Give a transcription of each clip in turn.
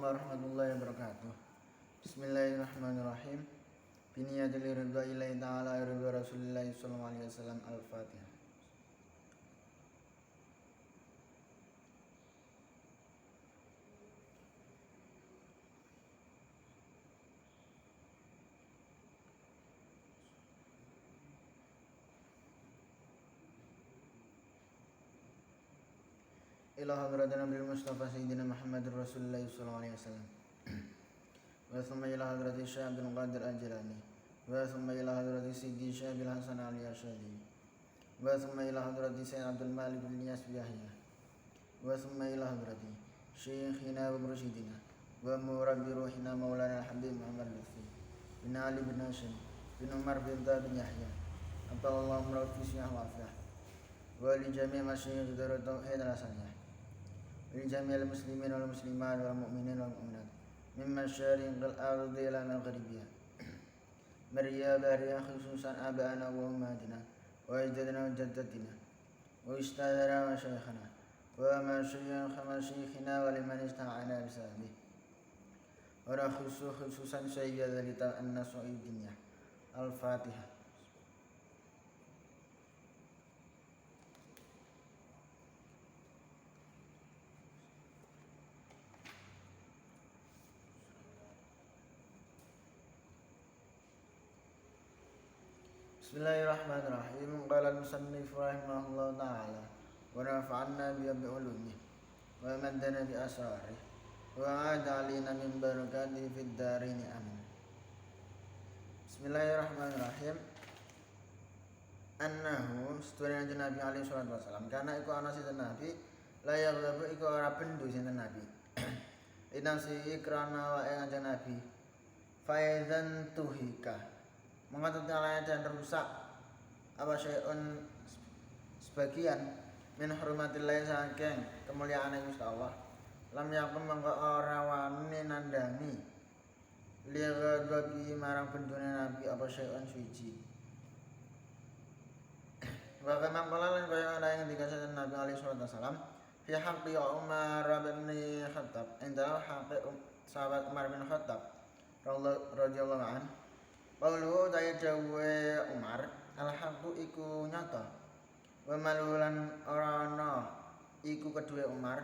warahmatullahi wabarakatuh. Bismillahirrahmanirrahim. Biniyatil ridha ilahi ta'ala ridha Rasulillah sallallahu alaihi wasallam. Al-Fatihah. Ila hadratin Nabi Mustafa Sayyidina Muhammadur Rasulullah sallallahu alaihi wasallam. Wa thumma ila hadrati Syekh Abdul Qadir Al-Jilani. Wa thumma ila hadrati Sidi Syekh Bil Hasan Ali Asyadi. Wa thumma ila hadrati Syekh Abdul Malik bin Yas Yahya. Wa thumma ila hadrati Syekhina wa Mursyidina wa murabbi ruhina Maulana Al-Habib Muhammad Lutfi bin Ali bin Hashim bin Umar bin bin Yahya. Atallahu murafi syekh wafah. Wa li jami' masyayikh Darut Tauhid Al-Hasaniyah. لجميع المسلمين والمسلمات والمؤمنين والمؤمنات من مشارق الأرض إلى مغربها مريا باريا خصوصا آباءنا وأمهاتنا وأجدادنا وجدتنا وأستاذنا وشيخنا ومشايخ مشايخنا ولمن استعان بسببه ونخص خصوصا سيد الناس الدنيا. الفاتحة. Bismillahirrahmanirrahim. Qala al-musannif rahimahullah ta'ala wa nafa'anna bi ulumih wa maddana bi asrarih wa a'ada alina min barakatihi fid darin amin. Bismillahirrahmanirrahim. Annahu setuhune Nabi alaihi salatu wasallam kana iku ana sinten Nabi la yaghdabu iku ora pendu sinten Nabi inasi krana wae kanjeng Nabi faizan tuhika mengatakan lain dan rusak apa syai'un sebagian min hurmatillah saking kemuliaan Gusti Allah lam yakun mangko ora wani nandani li ghadabi marang bendune Nabi apa syai'un suci wa kama qala lan kaya ana ing dikasih Nabi alaihi wasallam fi haqqi Umar bin Khattab inda haqqi sahabat Umar bin Khattab radhiyallahu anhu. Qaulu daya dawe Umar al-haqqu iku nyata wa malulan ora ana iku kedue Umar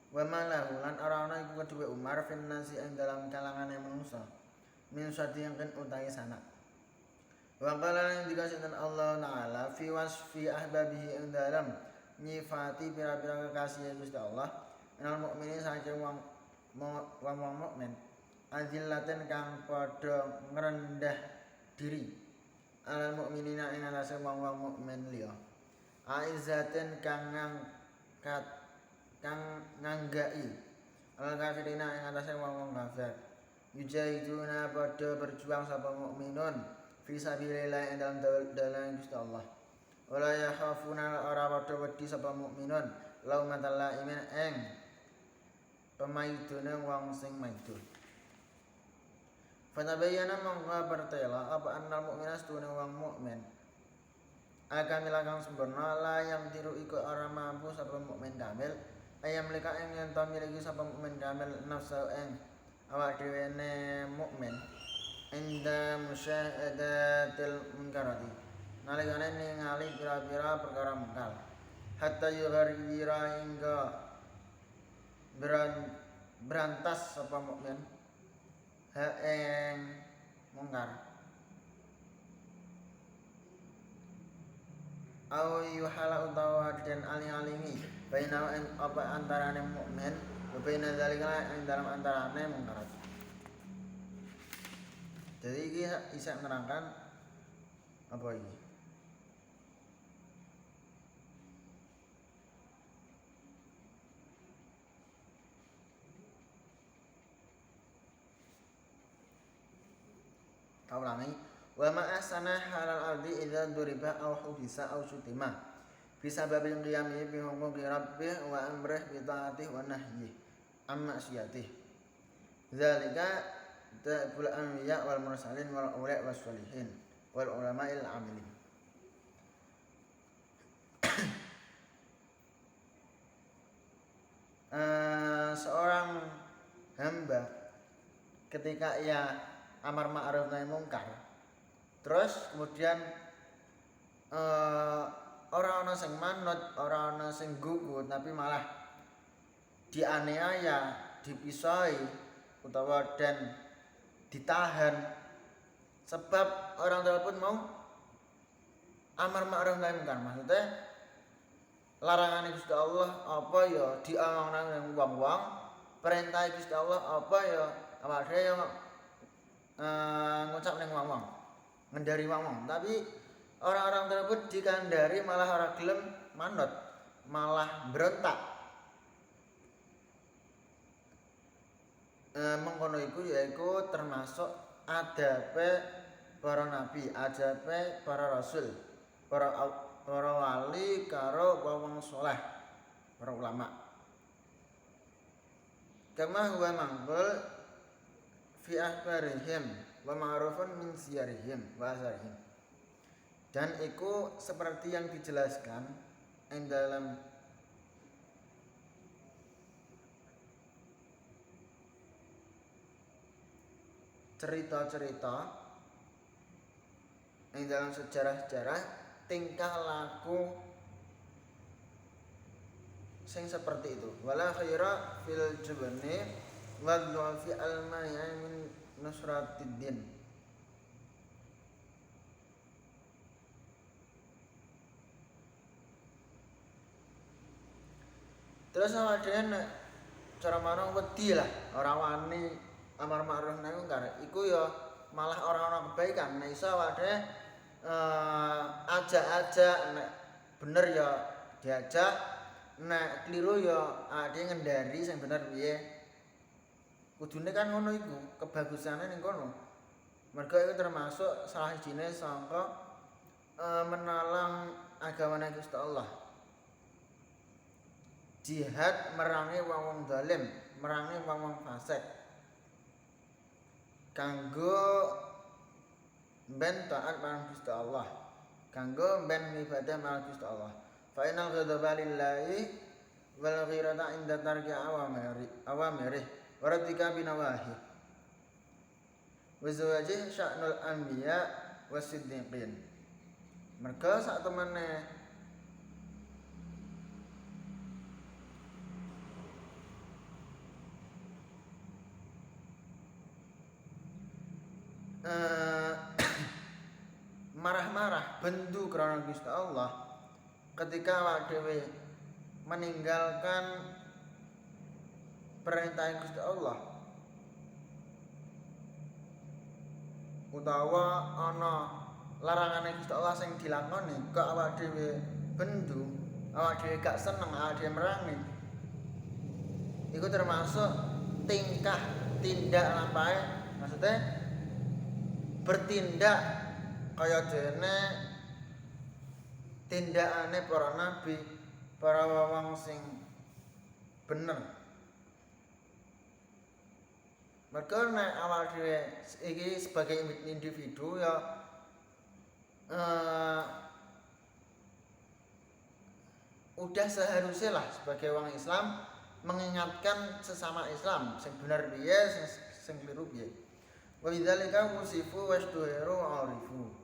wa malulan ora ana iku kedue Umar finnasi ing dalam kalangane manusa min sadiyang utahe sanak wa qala dikasih Allah taala fi wasfi ahbabihi ing dalam nyifati pira-pira kekasih Gusti Allah minal mukminin saking wong mukmin azillatin kang padha ngrendah diri alal mukminina ing atase wong-wong mukmin liya aizatin kang ngangkat kang nganggai alal kafirina ing atase wong-wong kafir yujahiduna padha berjuang sapa mukminun fi sabilillah ing dalam Gusti Allah wala yakhafuna ora padha wedi sapa mukminun laumatal laimin ing pemaidune wong sing maidun. Fatabayyana mangka bertela apa annal mukmina stune wong mukmin akan milakang sempurna la yang tiru iku ora mampu sapa mukmin kamil ayam lika ing yen to miliki sapa mukmin kamil nafsu ing awak dhewe ne mukmin inda musyahadatil munkarati nalikane ningali pira-pira perkara mungkar hatta yughira hingga berantas sapa mukmin ing mungkar au yuhala utawa den aling-alingi baina apa antarane mukmin wa baina zalika ing dalam antarane mungkar. Jadi iki isa nerangkan apa ini? Kaulangi wa ma ahsana halal ardi idza duriba aw hudisa aw sutima bisa babil qiyami bi huquqi rabbih wa amrih bi ta'atih wa nahyi amma siyatih zalika ta'bul anbiya wal mursalin wal ulama was sholihin wal ulama'il amilin. Seorang ketika ia amar ma'ruf nahi mungkar, terus kemudian ora ana sing manut, ora ana sing gugu, tapi malah dianiaya, dipisoi utawa dan ditahan sebab orang tersebut mau amar ma'ruf nahi mungkar. Maksudnya larangan Gusti Allah apa ya diomongna nang wong-wong, perintah Gusti Allah apa ya awake dhewe ya ngucap ning wong-wong, ngendari wong-wong. Tapi orang-orang tersebut dikandari malah ora gelem manut, malah berontak. Mengkono iku yaiku termasuk adabe para nabi, adabe para rasul, para wali karo wong saleh, para ulama. Kama huwa mangkul fi akhbarihim wa ma'rufun min siyarihim wa asarihim. Dan itu seperti yang dijelaskan dalam cerita-cerita, dalam sejarah-sejarah tingkah laku sing seperti itu. Wala khaira fil jubni wa fi al-mani' min nusratid din. Terus awake nek cara marang wedi lah, ora wani amar ma'ruf nahi mungkar. Iku ya malah orang-orang kebaikan. Nek iso awake ajak-ajak, nek bener ya diajak, nek keliru ya ade ngendari sing bener piye. Kudune kan ngono iku, kebagusane ning kono. Mergo iku termasuk salah sijine sangka menalang agamane Gusti Allah. Jihad merangi wong-wong zalim, merangi wong-wong fasik. Kanggo ben taat marang Gusti Allah, kanggo ben ibadah marang Gusti Allah. Fa inal ghadaba lillahi wal ghirata inda tarki awamiri wa radika binawahi. Wa zawajih sya'nul anbiya wasiddiqin. Mergo sak temene marah-marah bendu krana Gusti Allah ketika awak dhewe meninggalkan perintah Gusti Allah utawa ana larangane Gusti Allah sing dilakoni kok awak dhewe bendu, awak dhewe gak seneng, awak dhewe merangi. Iku termasuk tingkah tindak lampahe, maksudnya bertindak kaya dene tindakane para nabi, para wong sing bener. Mergo nek awak dhewe iki sebagai individu ya udah seharusnya lah sebagai orang Islam mengingatkan sesama Islam sing bener piye, sing keliru piye. Wa bidzalika musifu wasduhiru arifu.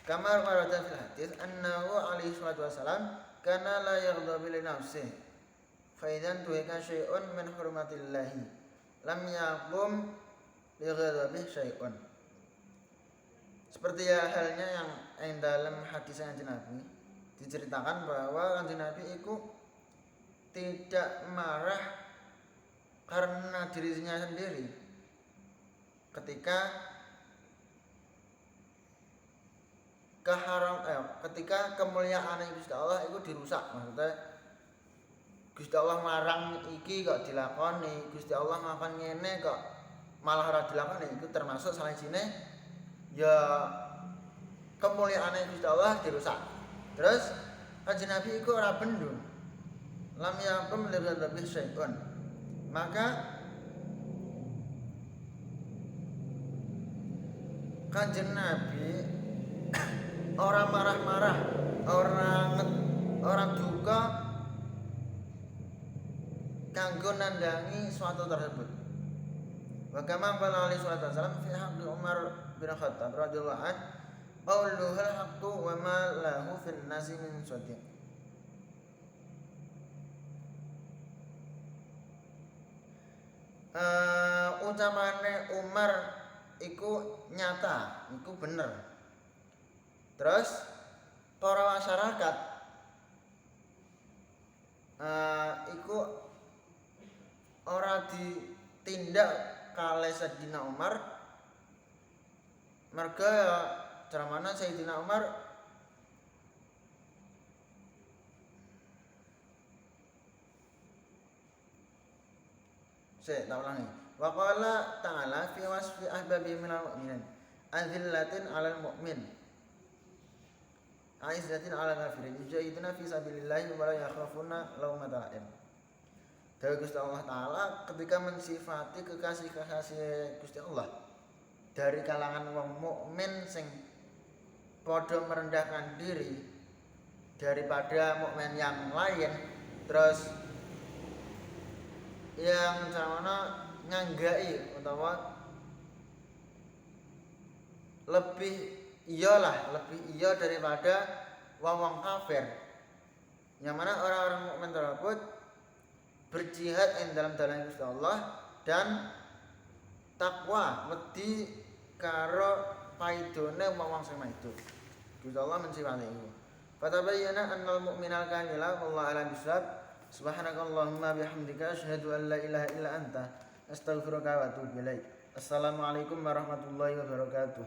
Kamar warada fil hadits annahu alaihi salatu wasalam kana la yaghdabu li nafsihi fa idzan tuhika syai'un min hurmatillahi lam yaqum li ghadabihi syai'un. Seperti halnya yang dalam hadis Kanjeng Nabi diceritakan bahwa Kanjeng Nabi itu tidak marah karena dirinya sendiri ketika ketika kemuliaan Gusti Allah itu dirusak. Maksudnya Gusti Allah larang iki kok dilakoni, Gusti Allah ngakon ngene kok malah ora dilakoni, itu termasuk salah sijine ya kemuliaan Gusti Allah dirusak. Terus Kanjeng Nabi iku ora bendu, lam yakum lebih syai'un. Maka Kanjeng Nabi orang marah-marah, orang duka kanggo nandangi suatu tersebut. Wa kama qala alaihi salatu wasallam fi haqqi Umar bin Khattab radhiyallahu an qauluhul haqqu wa ma lahu fin nasi min shadiq. Ucapane Umar iku nyata, iku bener. Terus para masyarakat iku ora ditindak kalih Sayyidina Umar. Merga ceramana Sayyidina Umar tak ulangi. Wa qala ta'ala fi wasfi ahbabi minal mu'minin azillatin 'alal mu'min aizzatin 'alal kafirin yujahiduna fi sabilillahi wa la yakhafuna laumata la'im. Dewa Gusti Allah Ta'ala ketika mensifati kekasih-kekasih Gusti Allah dari kalangan wong mukmin sing padha merendahkan diri daripada mukmin yang lain, terus yang carana nganggai utawa lebih iya daripada wong kafir, yang mana orang-orang mukmin tersebut berjihad ing dalam dalan Gusti Allah dan takwa wedi karo paidone wong sing maido. Gusti Allah mensifati iku. Fatabayyana annal mu'minal kamila wallahu a'lam bissawab. Subhanakallahumma bihamdika asyhadu an la ilaha illa anta astaghfiruka wa atubu ilaik. Assalamualaikum warahmatullahi wabarakatuh.